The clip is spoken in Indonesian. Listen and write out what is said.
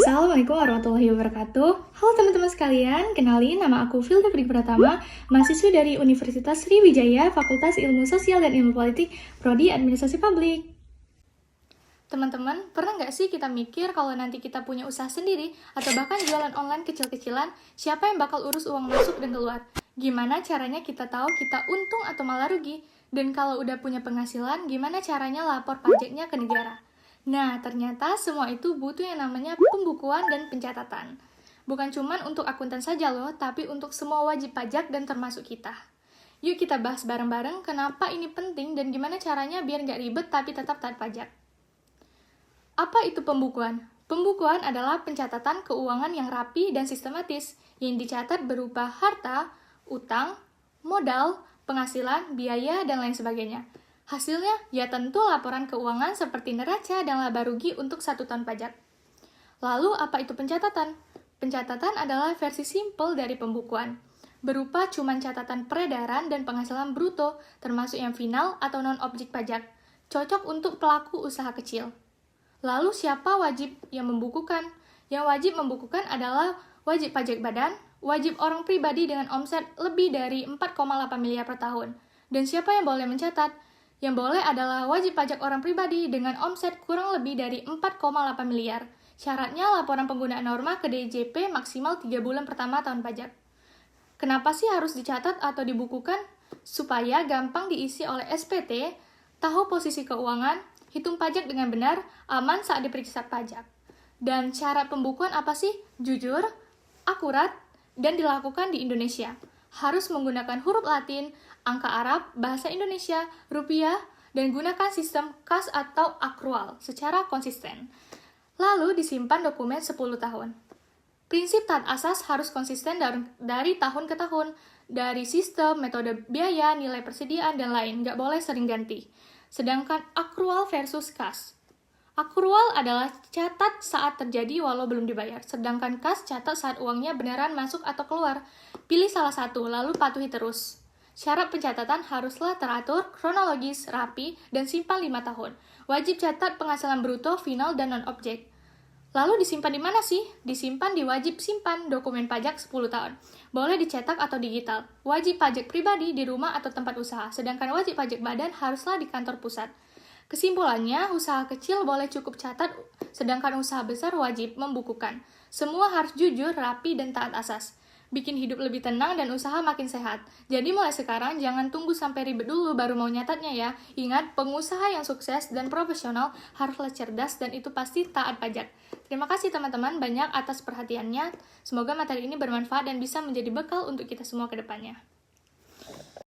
Assalamualaikum warahmatullahi wabarakatuh. Halo teman-teman sekalian, kenalin nama aku Filda Prik Pratama, mahasiswi dari Universitas Sriwijaya, Fakultas Ilmu Sosial dan Ilmu Politik, Prodi Administrasi Publik. Teman-teman, pernah nggak sih kita mikir kalau nanti kita punya usaha sendiri atau bahkan jualan online kecil-kecilan, siapa yang bakal urus uang masuk dan keluar? Gimana caranya kita tahu kita untung atau malah rugi? Dan kalau udah punya penghasilan, gimana caranya lapor pajaknya ke negara? Nah, ternyata semua itu butuh yang namanya pembukuan dan pencatatan. Bukan cuma untuk akuntan saja loh, tapi untuk semua wajib pajak dan termasuk kita. Yuk kita bahas bareng-bareng kenapa ini penting dan gimana caranya biar nggak ribet tapi tetap taat pajak. Apa itu pembukuan? Pembukuan adalah pencatatan keuangan yang rapi dan sistematis, yang dicatat berupa harta, utang, modal, penghasilan, biaya, dan lain sebagainya. Hasilnya, ya tentu laporan keuangan seperti neraca dan laba rugi untuk 1 tahun pajak. Lalu, apa itu pencatatan? Pencatatan adalah versi simpel dari pembukuan, berupa cuman catatan peredaran dan penghasilan bruto, termasuk yang final atau non-objek pajak, cocok untuk pelaku usaha kecil. Lalu, siapa wajib yang membukukan? Yang wajib membukukan adalah wajib pajak badan, wajib orang pribadi dengan omset lebih dari 4,8 miliar per tahun. Dan siapa yang boleh mencatat? Yang boleh adalah wajib pajak orang pribadi dengan omset kurang lebih dari 4,8 miliar. Syaratnya laporan penggunaan norma ke DJP maksimal 3 bulan pertama tahun pajak. Kenapa sih harus dicatat atau dibukukan? Supaya gampang diisi oleh SPT, tahu posisi keuangan, hitung pajak dengan benar, aman saat diperiksa pajak. Dan syarat pembukuan apa sih? Jujur, akurat, dan dilakukan di Indonesia. Harus menggunakan huruf Latin, angka Arab, bahasa Indonesia, rupiah, dan gunakan sistem kas atau akrual secara konsisten. Lalu disimpan dokumen 10 tahun. Prinsip taat asas harus konsisten dari tahun ke tahun, dari sistem, metode biaya, nilai persediaan, dan lain, nggak boleh sering ganti. Sedangkan akrual versus kas. Akrual adalah catat saat terjadi walau belum dibayar, sedangkan kas catat saat uangnya beneran masuk atau keluar. Pilih salah satu, lalu patuhi terus. Syarat pencatatan haruslah teratur, kronologis, rapi, dan simpan 5 tahun. Wajib catat penghasilan bruto, final, dan non-objek. Lalu disimpan di mana sih? Disimpan di wajib simpan dokumen pajak 10 tahun. Boleh dicetak atau digital. Wajib pajak pribadi di rumah atau tempat usaha, sedangkan wajib pajak badan haruslah di kantor pusat. Kesimpulannya, usaha kecil boleh cukup catat, sedangkan usaha besar wajib membukukan. Semua harus jujur, rapi, dan taat asas. Bikin hidup lebih tenang dan usaha makin sehat. Jadi mulai sekarang jangan tunggu sampai ribet dulu baru mau nyatatnya ya. Ingat, pengusaha yang sukses dan profesional haruslah cerdas dan itu pasti taat pajak. Terima kasih teman-teman banyak atas perhatiannya. Semoga materi ini bermanfaat dan bisa menjadi bekal untuk kita semua ke depannya.